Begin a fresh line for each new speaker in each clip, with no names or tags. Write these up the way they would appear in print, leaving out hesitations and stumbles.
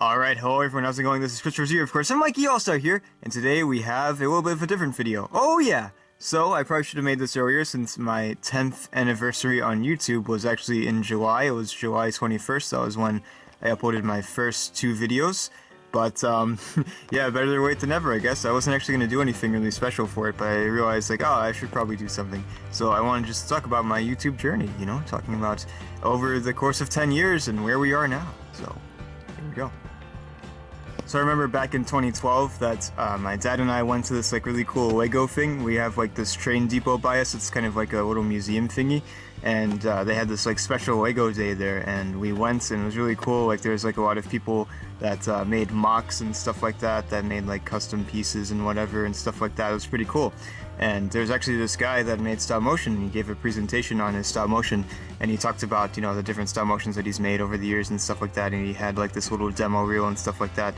Alright, hello everyone, how's it going? This is Christopher here, of course, and Mikey All-Star here, and today we have a little bit of a different video. Oh yeah! So, I probably should have made this earlier since my 10th anniversary on YouTube was actually in July. It was July 21st, that was when I uploaded my first two videos. But, yeah, better late than never, I guess. I wasn't actually going to do anything really special for it, but I realized, like, oh, I should probably do something. So I want to just talk about my YouTube journey, you know, talking about over the course of 10 years and where we are now. So, here we go. So I remember back in 2012 that my dad and I went to this like really cool Lego thing. We have like this train depot by us. It's kind of like a little museum thingy, and they had this like special Lego day there, and we went, and it was really cool. Like there was like a lot of people that made mocks and stuff like that, that made like custom pieces and whatever and stuff like that. It was pretty cool. And there's actually this guy that made stop motion, and he gave a presentation on his stop motion, and he talked about, you know, the different stop motions that he's made over the years and stuff like that, and he had like this little demo reel and stuff like that.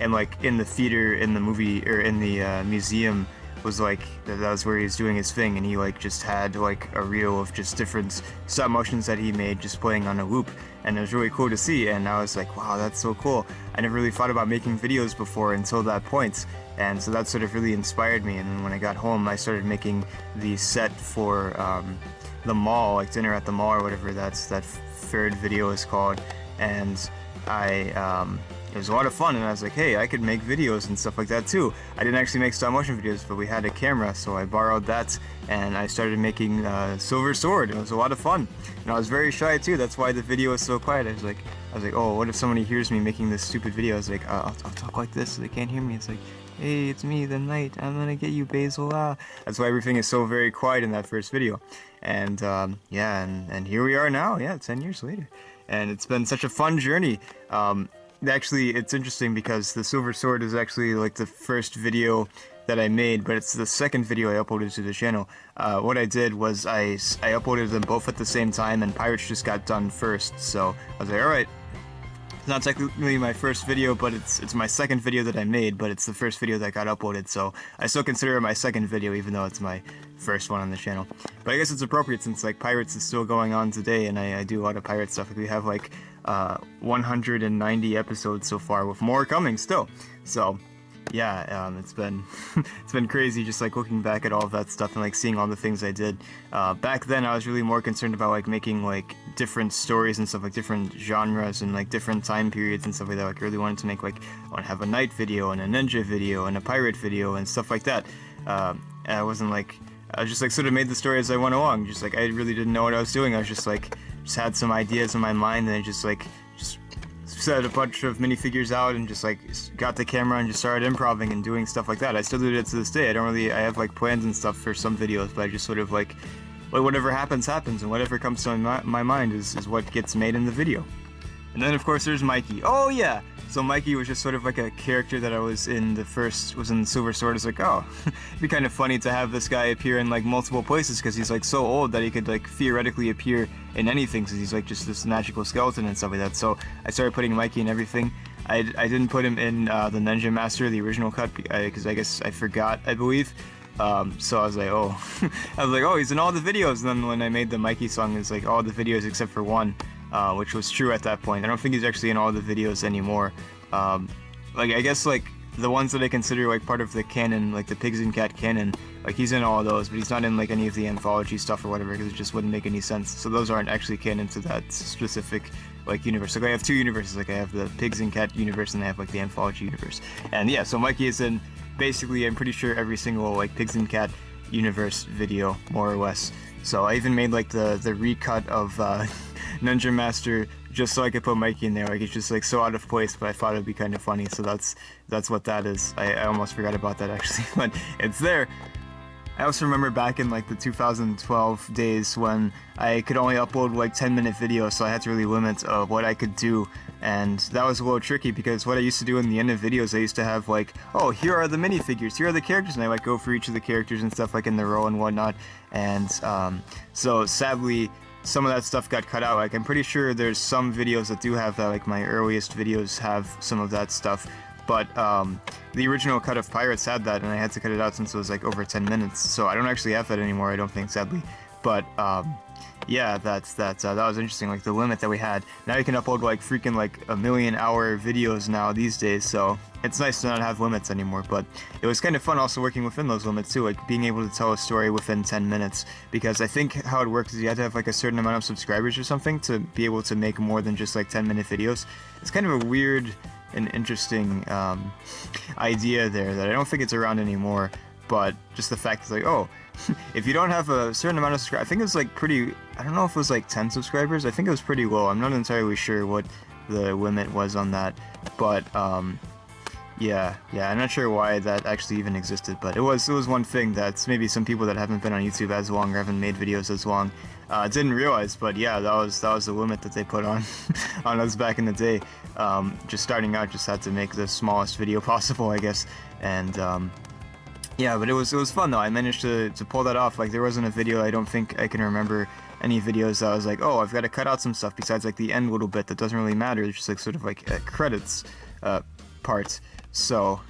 And like in the theater, in the movie, or in the museum, was like, that was where he was doing his thing, and he like just had like a reel of just different stop motions that he made just playing on a loop, and it was really cool to see. And I was like, wow, that's so cool. I never really thought about making videos before until that point, and so that sort of really inspired me. And then when I got home, I started making the set for the mall, like dinner at the mall or whatever that third video is called. And it was a lot of fun, and I was like, hey, I could make videos and stuff like that too. I didn't actually make stop motion videos, but we had a camera, so I borrowed that, and I started making Silver Sword, and it was a lot of fun. And I was very shy too, that's why the video was so quiet. I was like, oh, what if somebody hears me making this stupid video? I was like, I'll talk like this so they can't hear me. It's like, hey, it's me, the knight, I'm gonna get you, Basil, ah. That's why everything is so very quiet in that first video. And yeah, and here we are now, yeah, 10 years later. And it's been such a fun journey. Actually, it's interesting because the Silver Sword is actually like the first video that I made, but it's the second video I uploaded to the channel. What I did was I uploaded them both at the same time, and Pirates just got done first. So I was like, alright, it's not technically my first video, but it's my second video that I made, but it's the first video that got uploaded, so I still consider it my second video, even though it's my first one on the channel. But I guess it's appropriate since like Pirates is still going on today, and I do a lot of pirate stuff. Like, we have like 190 episodes so far, with more coming still. So yeah, it's been it's been crazy just like looking back at all of that stuff and like seeing all the things I did. Back then I was really more concerned about like making like different stories and stuff, like different genres and like different time periods and stuff like that. Like I really wanted to make like, I want to have a knight video and a ninja video and a pirate video and stuff like that. I wasn't like, I just like sort of made the story as I went along. Just like I really didn't know what I was doing. I was just like, just had some ideas in my mind, and I just set a bunch of minifigures out and just like got the camera and just started improvising and doing stuff like that. I still do it to this day. I have like plans and stuff for some videos, but I just sort of like whatever happens, happens, and whatever comes to my mind is what gets made in the video. And then of course there's Mikey. Oh yeah! So Mikey was just sort of like a character that I was in Silver Sword. It's like, oh, it'd be kind of funny to have this guy appear in like multiple places, because he's like so old that he could like theoretically appear in anything, because he's like just this magical skeleton and stuff like that. So I started putting Mikey in everything. I didn't put him in the Ninja Master, the original cut, because I guess I forgot, I believe. So I was like, oh, he's in all the videos. And then when I made the Mikey song, it's like all the videos except for one. Which was true at that point. I don't think he's actually in all the videos anymore. Like, I guess, like, the ones that I consider, like, part of the canon, like, the Pigs and Cat canon, like, he's in all of those, but he's not in, like, any of the anthology stuff or whatever, because it just wouldn't make any sense. So those aren't actually canon to that specific, like, universe. Like, I have two universes. Like, I have the Pigs and Cat universe, and I have, like, the anthology universe. And, yeah, so Mikey is in, basically, I'm pretty sure every single, like, Pigs and Cat universe video, more or less. So I even made, like, the recut of, Ninja Master, just so I could put Mikey in there. Like, it's just like so out of place, but I thought it'd be kind of funny, so that's what that is. I almost forgot about that actually, but it's there. I also remember back in like the 2012 days when I could only upload like 10-minute videos, so I had to really limit what I could do, and that was a little tricky, because what I used to do in the end of videos, I used to have like, oh, here are the minifigures, here are the characters, and I like go for each of the characters and stuff like in the row and whatnot, and so sadly some of that stuff got cut out. Like, I'm pretty sure there's some videos that do have that, like my earliest videos have some of that stuff, but the original cut of Pirates had that, and I had to cut it out since it was like over 10 minutes, so I don't actually have that anymore, I don't think, sadly. But yeah, that was interesting. Like the limit that we had. Now you can upload like freaking like 1,000,000-hour videos now these days. So it's nice to not have limits anymore. But it was kind of fun also working within those limits too, like being able to tell a story within 10 minutes. Because I think how it works is you have to have like a certain amount of subscribers or something to be able to make more than just like 10-minute videos. It's kind of a weird and interesting idea there that I don't think it's around anymore. But just the fact is like, oh, if you don't have a certain amount of subscribers, I think it was like pretty, I don't know if it was like 10 subscribers, I think it was pretty low. I'm not entirely sure what the limit was on that, but yeah, I'm not sure why that actually even existed, but it was one thing that maybe some people that haven't been on YouTube as long or haven't made videos as long didn't realize. But yeah, that was the limit that they put on on us back in the day. Just starting out, just had to make the smallest video possible, I guess, and yeah, but it was fun though. I managed to pull that off. Like there wasn't a video, I don't think I can remember any videos that I was like, oh, I've got to cut out some stuff besides like the end little bit that doesn't really matter. It's just like sort of like credits part. So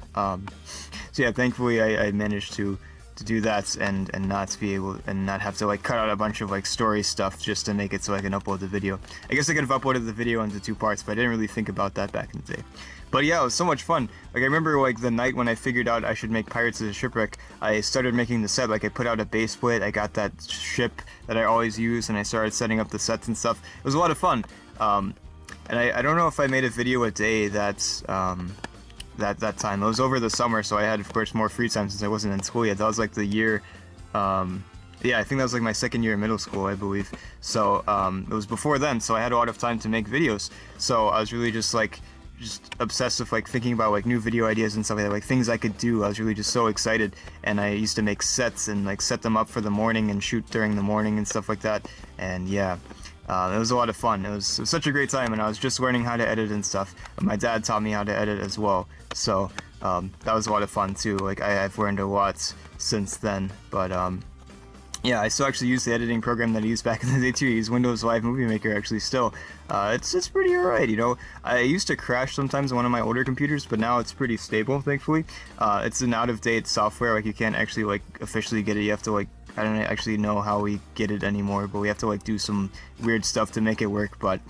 yeah, thankfully I managed to do that and not be able and not have to like cut out a bunch of like story stuff just to make it so I can upload the video. I guess I could have uploaded the video into 2 parts, but I didn't really think about that back in the day. But yeah, it was so much fun. Like I remember like the night when I figured out I should make Pirates of the Shipwreck, I started making the set. Like I put out a base plate, I got that ship that I always use, and I started setting up the sets and stuff. It was a lot of fun. And I don't know if I made a video a day that time. It was over the summer, so I had of course more free time since I wasn't in school yet. That was like the year yeah, I think that was like my 2nd year in middle school, I believe. So it was before then, so I had a lot of time to make videos. So I was really just obsessed with like thinking about like new video ideas and stuff like that, like things I could do. I was really just so excited, and I used to make sets and like set them up for the morning and shoot during the morning and stuff like that. And yeah, it was a lot of fun. It was such a great time, and I was just learning how to edit and stuff. My dad taught me how to edit as well, so that was a lot of fun too. Like I've learned a lot since then, but yeah, I still actually use the editing program that I used back in the day too. I use Windows Live Movie Maker actually still. It's pretty alright, you know. I used to crash sometimes on one of my older computers, but now it's pretty stable, thankfully. It's an out-of-date software, like you can't actually like officially get it. You have to like, I don't actually know how we get it anymore, but we have to like do some weird stuff to make it work. But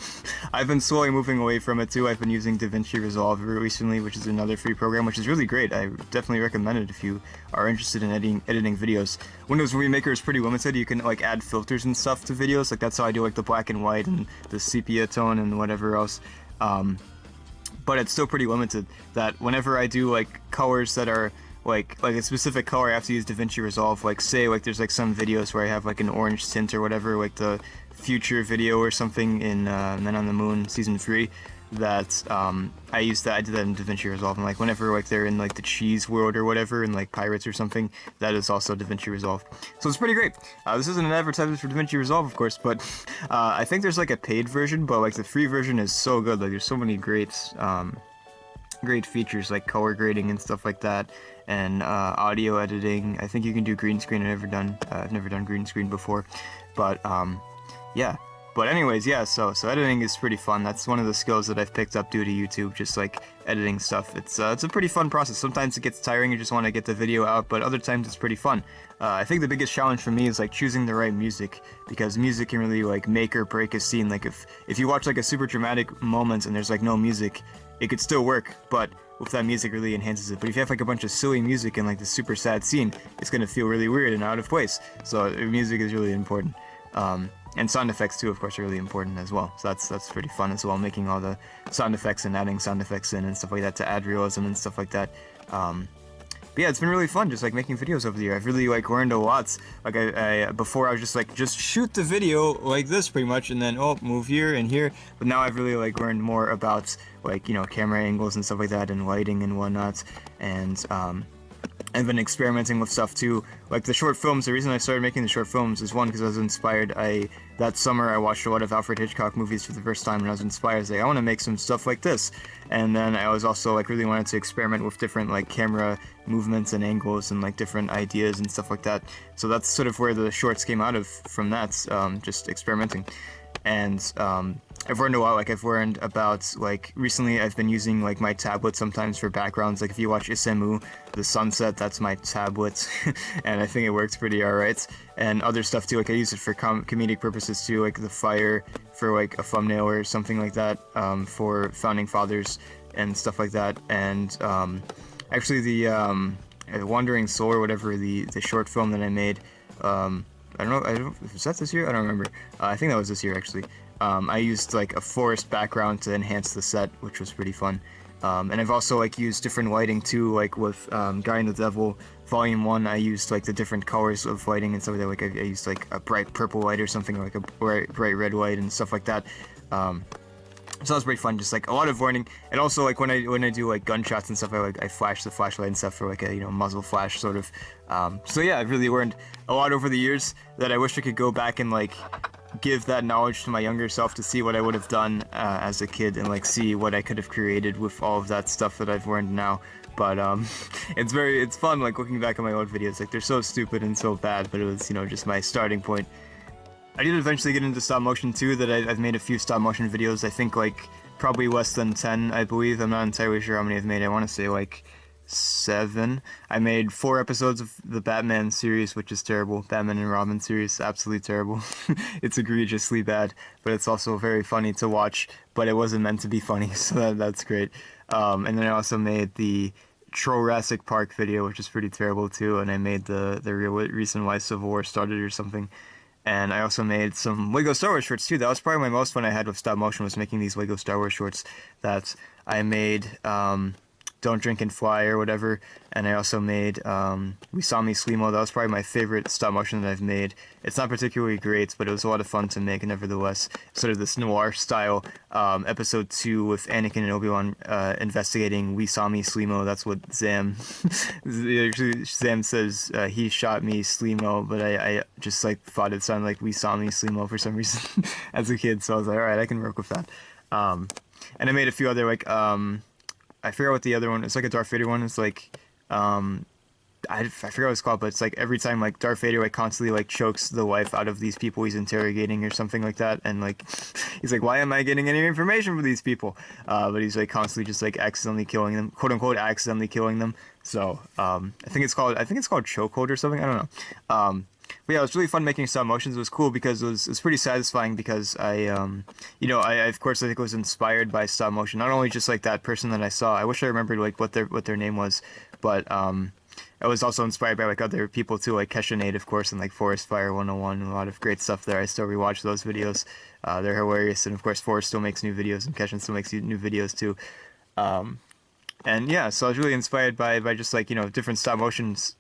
I've been slowly moving away from it too. I've been using DaVinci Resolve recently, which is another free program, which is really great. I definitely recommend it if you are interested in editing videos. Windows Movie Maker is pretty limited. You can like add filters and stuff to videos. Like that's how I do like the black and white and the sepia tone and whatever else. But it's still pretty limited. That whenever I do like colors that are like a specific color, I have to use DaVinci Resolve. Like say like there's like some videos where I have like an orange tint or whatever, like the Future video or something in Men on the Moon season 3. That I did that in DaVinci Resolve, and like whenever like they're in like the cheese world or whatever, in like Pirates or something, that is also DaVinci Resolve. So it's pretty great. This isn't an advertisement for DaVinci Resolve, of course, but I think there's like a paid version, but like the free version is so good. Like there's so many great features like color grading and stuff like that, and audio editing. I think you can do green screen. I've never done green screen before, but yeah. But anyways, yeah, so editing is pretty fun. That's one of the skills that I've picked up due to YouTube, just like editing stuff. It's a pretty fun process. Sometimes it gets tiring, you just want to get the video out, but other times it's pretty fun. I think the biggest challenge for me is like choosing the right music, because music can really like make or break a scene. Like if you watch like a super dramatic moment and there's like no music, it could still work, but with that music really enhances it. But if you have like a bunch of silly music in like the super sad scene, it's gonna feel really weird and out of place. So music is really important. And sound effects too, of course, are really important as well. So that's pretty fun as well, making all the sound effects and adding sound effects in and stuff like that to add realism and stuff like that. But yeah, it's been really fun just like making videos over the year. I've really like learned a lot. Like before I was just like, just shoot the video like this pretty much, and then move here and here. But now I've really like learned more about like, you know, camera angles and stuff like that, and lighting and whatnot. And I've been experimenting with stuff too, like the short films. The reason I started making the short films is one, because I was inspired. That summer I watched a lot of Alfred Hitchcock movies for the first time, and I was inspired. I was like, I want to make some stuff like this. And then I was also like really wanted to experiment with different like camera movements and angles and like different ideas and stuff like that. So that's sort of where the shorts came out of from that, just experimenting. and I've learned a lot. Like I've learned about like recently I've been using like my tablet sometimes for backgrounds. Like if you watch Isemu, the sunset, that's my tablet, and I think it works pretty alright. And other stuff too. Like I use it for comedic purposes too, like the fire for like a thumbnail or something like that, for founding fathers and stuff like that. And actually the Wandering Soul or whatever, the short film that I made. I don't know, was that this year? I don't remember. I think that was this year, actually. I used, like, a forest background to enhance the set, which was pretty fun. And I've also, like, used different lighting, too, like, with Guy and the Devil Volume 1, I used, like, the different colors of lighting and stuff like that. Like, I used, like, a bright purple light or something, or, like, a bright red light and stuff like that. So that was pretty fun, just like a lot of learning, and also like when I do like gunshots and stuff, I flash the flashlight and stuff for like a muzzle flash sort of. So yeah, I've really learned a lot over the years that I wish I could go back and like give that knowledge to my younger self to see what I would have done as a kid and like see what I could have created with all of that stuff that I've learned now. But it's fun like looking back at my old videos. Like they're so stupid and so bad, but it was just my starting point. I did eventually get into stop motion too, that I've made a few stop motion videos, I think like probably less than 10, I believe. I'm not entirely sure how many I've made. I want to say like 7. I made 4 episodes of the Batman series, which is terrible. Batman and Robin series, absolutely terrible. It's egregiously bad, but it's also very funny to watch, but it wasn't meant to be funny, so that's great. And then I also made the Jurassic Park video, which is pretty terrible too, and I made the real reason why Civil War started or something. And I also made some Lego Star Wars shorts too. That was probably my most fun I had with stop motion, was making these Lego Star Wars shorts that I made, Don't Drink and Fly or whatever. And I also made We Saw Me Slimo. That was probably my favorite stop motion that I've made. It's not particularly great, but it was a lot of fun to make nevertheless. Sort of this noir style episode 2 with Anakin and Obi-Wan investigating We Saw Me Slimo. That's what Zam says, he shot me Slimo, but I just like thought it sounded like We Saw Me Slimo for some reason as a kid, so I was like, alright, I can work with that. And I made a few other like I forget what the other one. It's like a Darth Vader one. It's like, I forget what it's called, but it's like every time like Darth Vader like constantly like chokes the life out of these people he's interrogating or something like that, and like he's like, why am I getting any information from these people? But he's like constantly just like accidentally killing them, quote unquote, accidentally killing them. So I think it's called chokehold or something. I don't know. But yeah, it was really fun making stop motions. It was cool because it was pretty satisfying because I of course I think was inspired by stop motion. Not only just like that person that I saw. I wish I remembered like what their name was, but I was also inspired by like other people too, like Kesha of course, and like Forest Fire 101, a lot of great stuff there. I still rewatch those videos. They're hilarious, and of course Forest still makes new videos, and Kesha still makes new videos too. And yeah, so I was really inspired by just like different stop motioners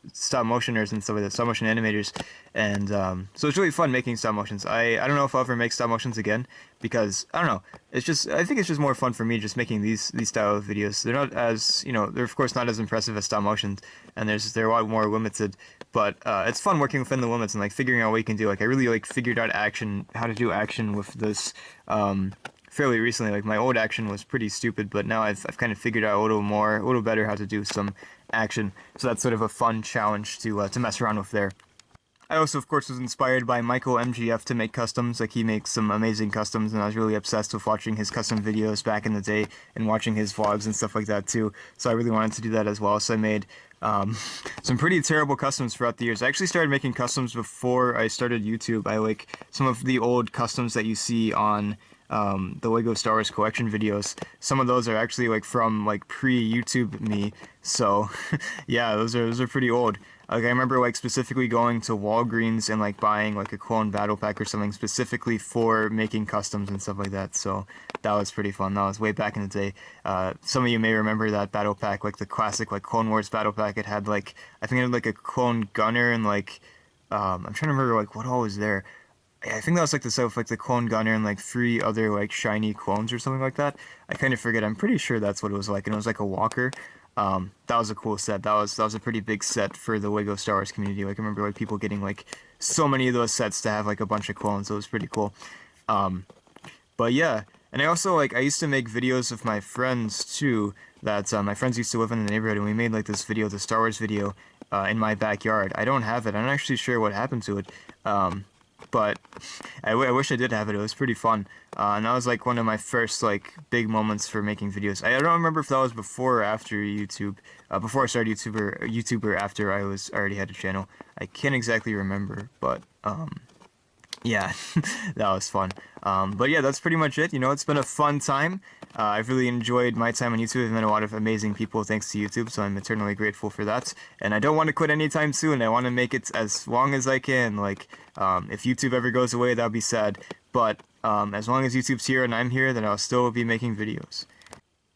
and stuff like that, stop motion animators, and so it's really fun making stop motions. I don't know if I'll ever make stop motions again, because I don't know, I think it's just more fun for me just making these style of videos. They're not as they're of course not as impressive as stop motions, and they're a lot more limited, but it's fun working within the limits and like figuring out what you can do. Like I really like figured out how to do action with this fairly recently. Like my old action was pretty stupid, but now I've kind of figured out a little better how to do some action. So that's sort of a fun challenge to mess around with there. I also, of course, was inspired by Michael MGF to make customs. Like he makes some amazing customs, and I was really obsessed with watching his custom videos back in the day and watching his vlogs and stuff like that too. So I really wanted to do that as well. So I made some pretty terrible customs throughout the years. I actually started making customs before I started YouTube. I like some of the old customs that you see on the Lego Star Wars collection videos. Some of those are actually like from like pre-YouTube me, so yeah, those are pretty old. Like I remember like specifically going to Walgreens and like buying like a clone battle pack or something specifically for making customs and stuff like that. So that was pretty fun. That was way back in the day. Some of you may remember that battle pack, like the classic like Clone Wars battle pack. It had like, I think it had like a clone gunner and like I'm trying to remember like what all was there. I think that was like the set with like the clone gunner and like 3 other like shiny clones or something like that. I kind of forget. I'm pretty sure that's what it was like, and it was like a walker. That was a cool set. That was a pretty big set for the Lego Star Wars community. Like I remember like people getting like so many of those sets to have like a bunch of clones. So it was pretty cool. But yeah, and I also like I used to make videos of my friends too. That my friends used to live in the neighborhood, and we made like this video, the Star Wars video, in my backyard. I don't have it. I'm not actually sure what happened to it. but I wish I did have it. It was pretty fun, and that was like one of my first like big moments for making videos. I don't remember if that was before or after YouTube, before I started YouTube or after I already had a channel. I can't exactly remember, but yeah, that was fun. But yeah, that's pretty much it. You know, it's been a fun time. I've really enjoyed my time on YouTube. I've met a lot of amazing people thanks to YouTube, so I'm eternally grateful for that. And I don't want to quit anytime soon. I want to make it as long as I can. Like, if YouTube ever goes away, that'd be sad. But as long as YouTube's here and I'm here, then I'll still be making videos.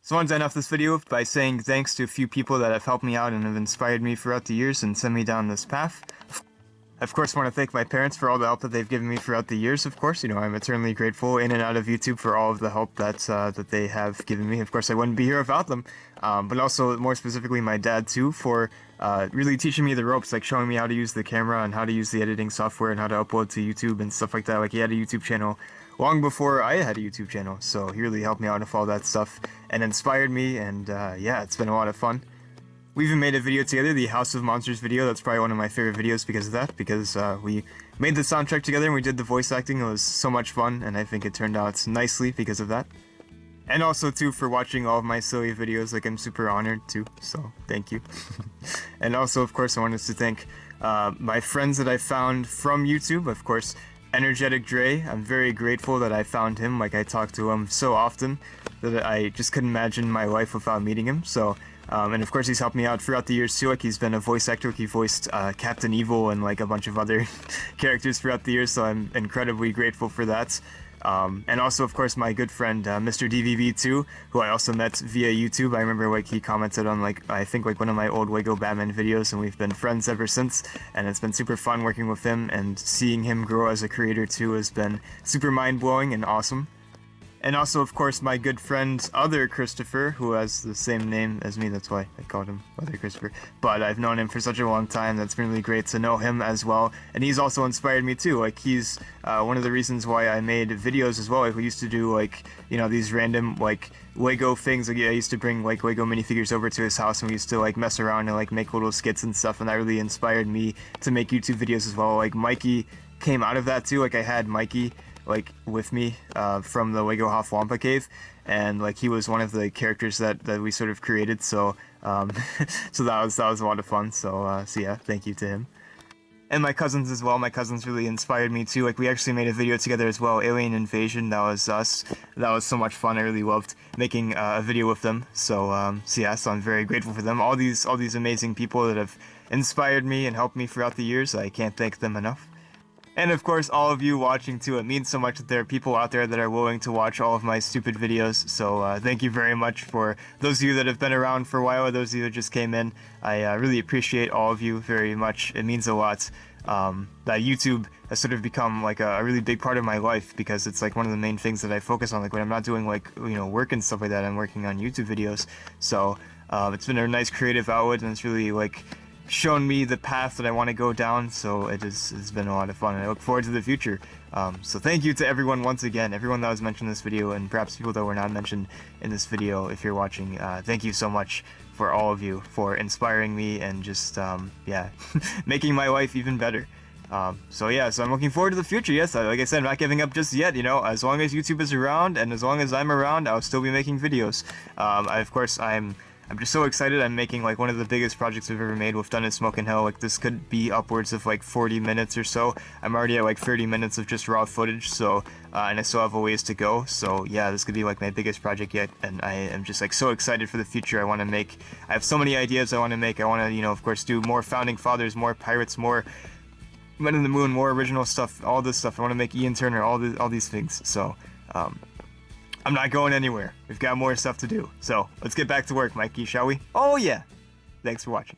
So I want to end off this video by saying thanks to a few people that have helped me out and have inspired me throughout the years and sent me down this path. I, of course, want to thank my parents for all the help that they've given me throughout the years, of course. You know, I'm eternally grateful in and out of YouTube for all of the help that they have given me. Of course, I wouldn't be here without them. But also, more specifically, my dad, too, for really teaching me the ropes, like showing me how to use the camera and how to use the editing software and how to upload to YouTube and stuff like that. Like, he had a YouTube channel long before I had a YouTube channel, so he really helped me out with all that stuff and inspired me, and yeah, it's been a lot of fun. We even made a video together, the House of Monsters video. That's probably one of my favorite videos because of that, because we made the soundtrack together and we did the voice acting. It was so much fun, and I think it turned out nicely because of that. And also, too, for watching all of my silly videos. Like, I'm super honored, too, so thank you. And also, of course, I wanted to thank my friends that I found from YouTube. Of course, Energetic Dre. I'm very grateful that I found him. Like, I talk to him so often that I just couldn't imagine my life without meeting him, so... and of course he's helped me out throughout the years too. Like, he's been a voice actor. He voiced Captain Evil and like a bunch of other characters throughout the years, so I'm incredibly grateful for that. And also, of course, my good friend Mr. DVV2, who I also met via YouTube. I remember like he commented on like I think like one of my old Lego Batman videos, and we've been friends ever since. And it's been super fun working with him, and seeing him grow as a creator too has been super mind-blowing and awesome. And also, of course, my good friend, Other Christopher, who has the same name as me. That's why I called him Other Christopher. But I've known him for such a long time. That's been really great to know him as well. And he's also inspired me too. Like, he's one of the reasons why I made videos as well. Like, we used to do like, you know, these random like Lego things. Like, I used to bring like Lego minifigures over to his house, and we used to like mess around and like make little skits and stuff. And that really inspired me to make YouTube videos as well. Like, Mikey came out of that too. Like, I had Mikey like with me from the Lego Hoff Wampa Cave, and like he was one of the characters that we sort of created, so so that was a lot of fun. So yeah, thank you to him. And my cousins as well. My cousins really inspired me too. Like, we actually made a video together as well, Alien Invasion. That was us. That was so much fun. I really loved making a video with them. So so yeah, so I'm very grateful for them. All these amazing people that have inspired me and helped me throughout the years. I can't thank them enough. And of course, all of you watching too. It means so much that there are people out there that are willing to watch all of my stupid videos. So thank you very much for those of you that have been around for a while, or those of you that just came in. I really appreciate all of you very much. It means a lot. That YouTube has sort of become like a really big part of my life, because it's like one of the main things that I focus on. Like, when I'm not doing like, you know, work and stuff like that, I'm working on YouTube videos. So it's been a nice creative outlet, and it's really like shown me the path that I want to go down, so it's been a lot of fun, and I look forward to the future. So thank you to everyone once again, everyone that was mentioned in this video, and perhaps people that were not mentioned in this video. If you're watching, thank you so much for all of you for inspiring me and just yeah, making my life even better. So yeah, so I'm looking forward to the future. Yes, like I said, I'm not giving up just yet. You know, as long as YouTube is around and as long as I'm around, I'll still be making videos. Of course, I'm just so excited. I'm making like one of the biggest projects I've ever made with Done in Smoke and Hell. Like, this could be upwards of like 40 minutes or so. I'm already at like 30 minutes of just raw footage, so and I still have a ways to go. So yeah, this could be like my biggest project yet, and I am just like so excited for the future. I want to make, I have so many ideas I want to make. I want to, you know, of course, do more Founding Fathers, more Pirates, more Men in the Moon, more original stuff, all this stuff. I want to make Ian Turner, all these things. So I'm not going anywhere. We've got more stuff to do. So let's get back to work, Mikey, shall we? Oh yeah! Thanks for watching.